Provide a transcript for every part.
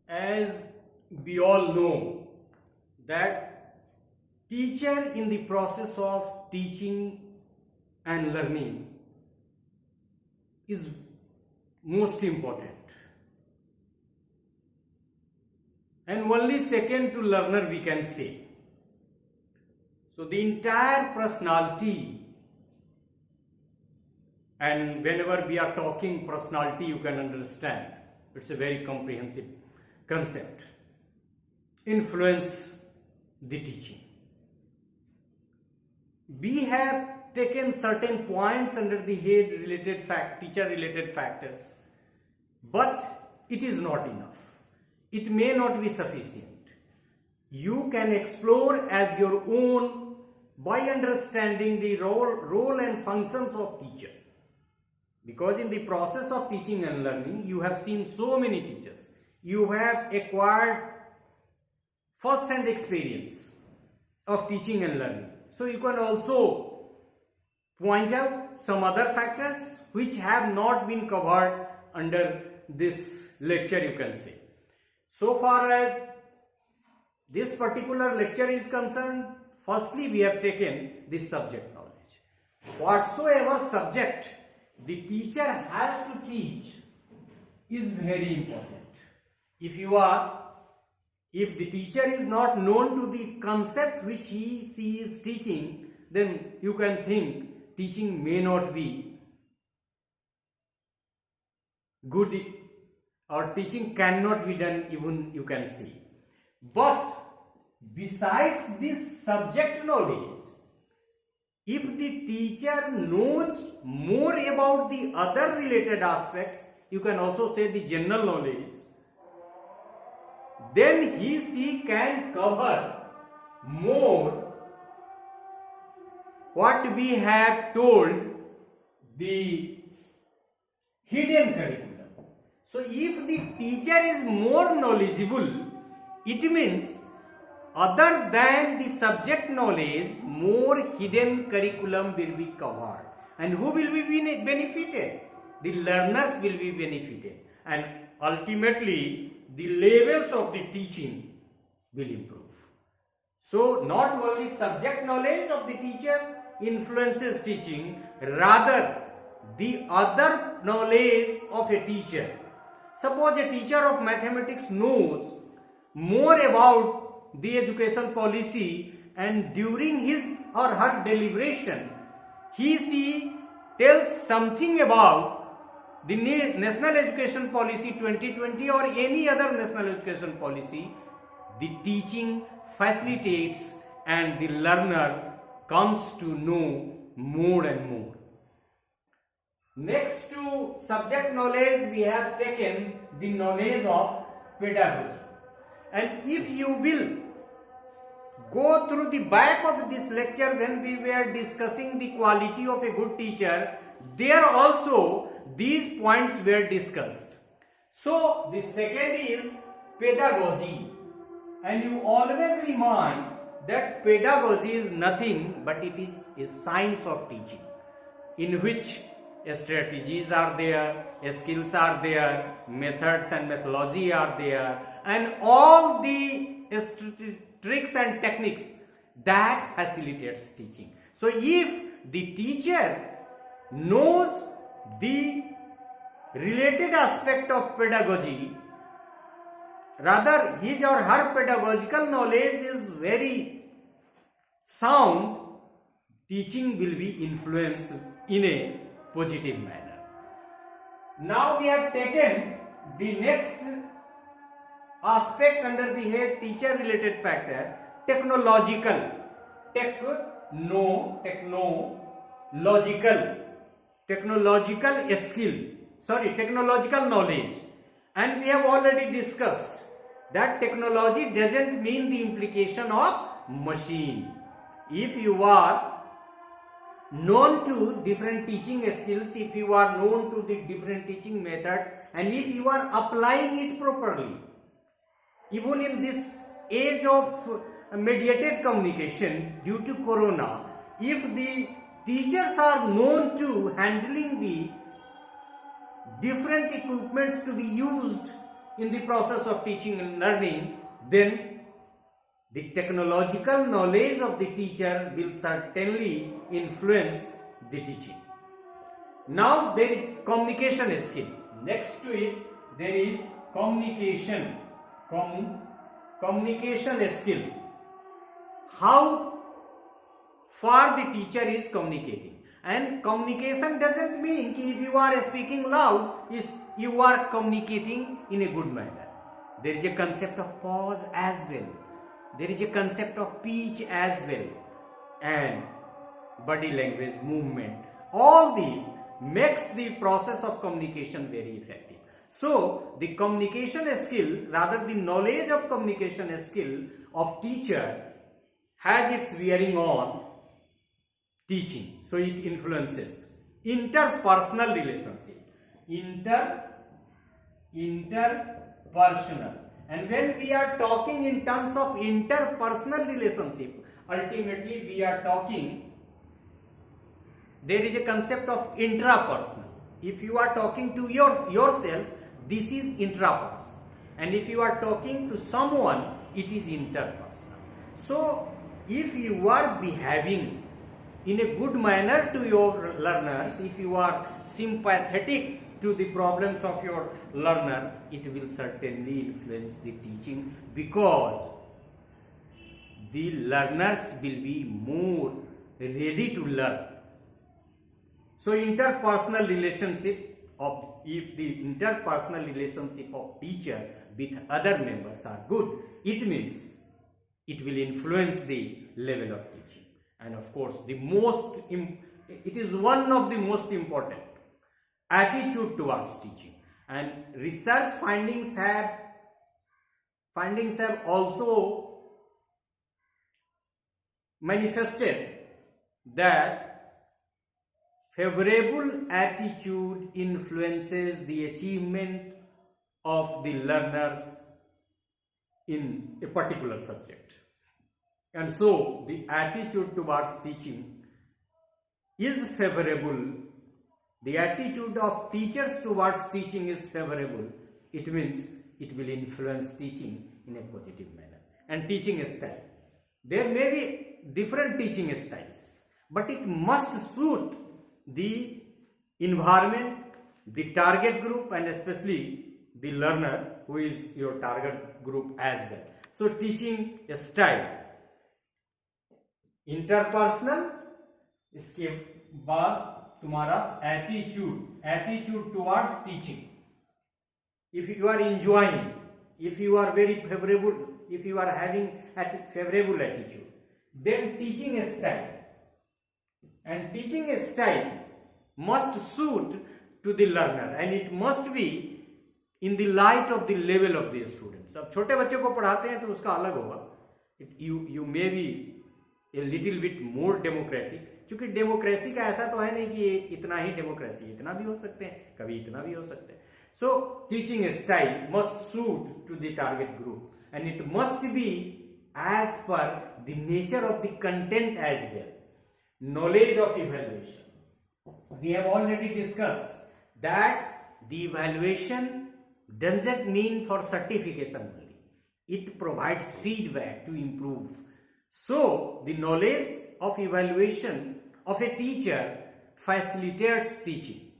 As we all know that teacher in the process of teaching and learning is most important, and only second to learner we can say. So the entire personality, and whenever we are talking personality, you can understand it's a very comprehensive concept, influence the teaching. We have taken certain points under the head related teacher related factors, but it is not enough. It may not be sufficient. You can explore as your own by understanding the role and functions of teacher. Because in the process of teaching and learning, you have seen so many teachers. You have acquired first-hand experience of teaching and learning. So you can also point out some other factors which have not been covered under this lecture, you can say. So far as this particular lecture is concerned, firstly we have taken this subject knowledge. Whatsoever subject the teacher has to teach is very important. If the teacher is not known to the concept which she is teaching, then you can think teaching may not be good, or teaching cannot be done, even you can see. But besides this subject knowledge, if the teacher knows more about the other related aspects, you can also say the general knowledge, then she can cover more what we have told, the hidden curriculum. So if the teacher is more knowledgeable, it means other than the subject knowledge, more hidden curriculum will be covered. And who will be benefited? The learners will be benefited. And ultimately, the levels of the teaching will improve. So, not only subject knowledge of the teacher influences teaching, rather the other knowledge of a teacher. Suppose a teacher of mathematics knows more about the education policy, and during his or her deliberation, she tells something about the National Education Policy 2020 or any other national education policy, the teaching facilitates and the learner comes to know more and more. Next to subject knowledge, we have taken the knowledge of pedagogy. And if you will go through the back of this lecture when we were discussing the quality of a good teacher, there also these points were discussed. So the second is pedagogy, and you always remind that pedagogy is nothing but it is a science of teaching, in which strategies are there, skills are there, methods and methodology are there, and all the tricks and techniques that facilitates teaching. So if the teacher knows the related aspect of pedagogy, rather his or her pedagogical knowledge is very sound, teaching will be influenced in a positive manner. Now we have taken the next aspect under the head teacher related factor, technological knowledge. And we have already discussed that technology doesn't mean the implication of machine. If you are known to different teaching skills, if you are known to the different teaching methods, and if you are applying it properly, even in this age of mediated communication due to corona, if the teachers are known to handling the different equipments to be used in the process of teaching and learning, then the technological knowledge of the teacher will certainly influence the teaching. Now there is communication skill. Next to it there is communication. Communication skill. How far the teacher is communicating. And communication doesn't mean that if you are speaking loud, you are communicating in a good manner. There is a concept of pause as well. There is a concept of pitch as well. And body language, movement. All these makes the process of communication very effective. So, the communication skill, rather the knowledge of communication skill of teacher has its bearing on teaching. So, it influences interpersonal relationship. Interpersonal. And when we are talking in terms of interpersonal relationship, ultimately we are talking, there is a concept of intrapersonal. If you are talking to yourself, this is intrapersonal. And if you are talking to someone, it is interpersonal. So, if you are behaving in a good manner to your learners, if you are sympathetic to the problems of your learner, it will certainly influence the teaching, because the learners will be more ready to learn. So interpersonal relationship of, if the interpersonal relationship of teacher with other members are good, it means it will influence the level of teaching. And of course, it is one of the most important attitude towards teaching. And research findings have also manifested that favorable attitude influences the achievement of the learners in a particular subject. And so the attitude towards teaching is favorable. The attitude of teachers towards teaching is favorable. It means it will influence teaching in a positive manner. And teaching style. There may be different teaching styles, but it must suit the environment, the target group, and especially the learner who is your target group as well. So teaching style, interpersonal, इसके बाद तुम्हारा attitude towards teaching. If you are enjoying, if you are very favorable, if you are having a favorable attitude, then teaching style. And teaching style must suit to the learner, and it must be in the light of the level of the students. अब छोटे बच्चों को पढ़ाते हैं तो उसका अलग होगा. You may be a little bit more democratic. क्योंकि डेमोक्रेसी का ऐसा तो है नहीं कि इतना ही डेमोक्रेसी, इतना भी हो सकते हैं, कभी इतना भी हो सकते हैं. So teaching style must suit to the target group, and it must be as per the nature of the content as well. Knowledge of evaluation. We have already discussed that the evaluation doesn't mean for certification only. It provides feedback to improve. So the knowledge of evaluation of a teacher facilitates teaching.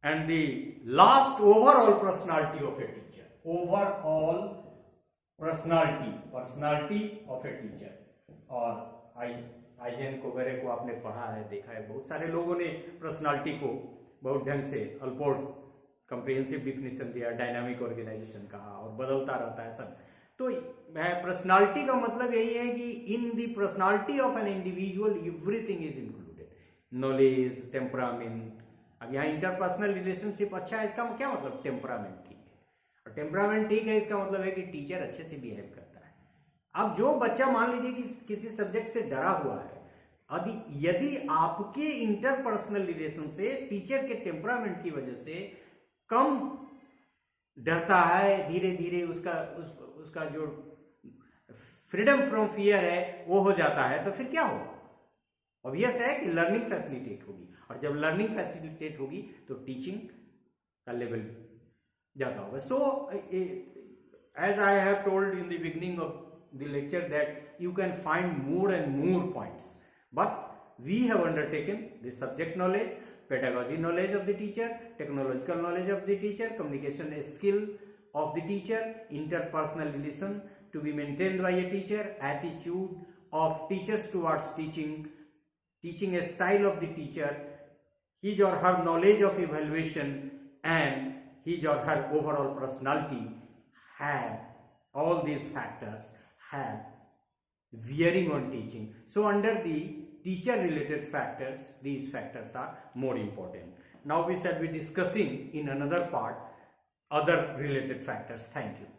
And the last, overall personality of a teacher. Overall personality of a teacher. और eigen कोगरे को आपने पढ़ा है, देखा है, बहुत सारे लोगों ने पर्सनालिटी को बहुत ढंग से अल्पोर्ट कंप्रिहेंसिव डिफिनेशन दिया, डायनामिक ऑर्गेनाइजेशन कहा, और बदलता रहता है सब. तो पर्सनालिटी का मतलब यही है कि in the personality of an individual everything is included. Knowledge, temperament. अब यहाँ इंटरपर्सनल रिलेशनशिप अच्छा है, इसका क्या मतलब? टेम्परामेंट ठीक है, और टेम्परामेंट ठीक है इसका मतलब है कि टीचर अच्छे से बिहेव करता है. अब जो बच्चा मान लीजिए कि किसी सब्जेक्ट से डरा हुआ है, यदि आपके इंटरपर्सनल रिलेशन से टीचर के टेम्परामेंट की वजह से कम डरता है, धीरे धीरे उसका जो फ्रीडम फ्रॉम फियर है वो हो जाता है, तो फिर क्या होगा? ऑब्वियस है कि लर्निंग फैसिलिटेट होगी, और जब लर्निंग फैसिलिटेट होगी तो टीचिंग का लेवल ज़्यादा होगा. So as I have told in the beginning of the lecture that you can find more and more points, but we have undertaken the subject knowledge, pedagogy knowledge of the teacher, technological knowledge of the teacher, communication skill of the teacher, interpersonal relation to be maintained by a teacher, attitude of teachers towards teaching, teaching a style of the teacher, his or her knowledge of evaluation, and his or her overall personality. Have all these factors have bearing on teaching. So under the teacher related factors, these factors are more important. Now we shall be discussing in another part other related factors. Thank you.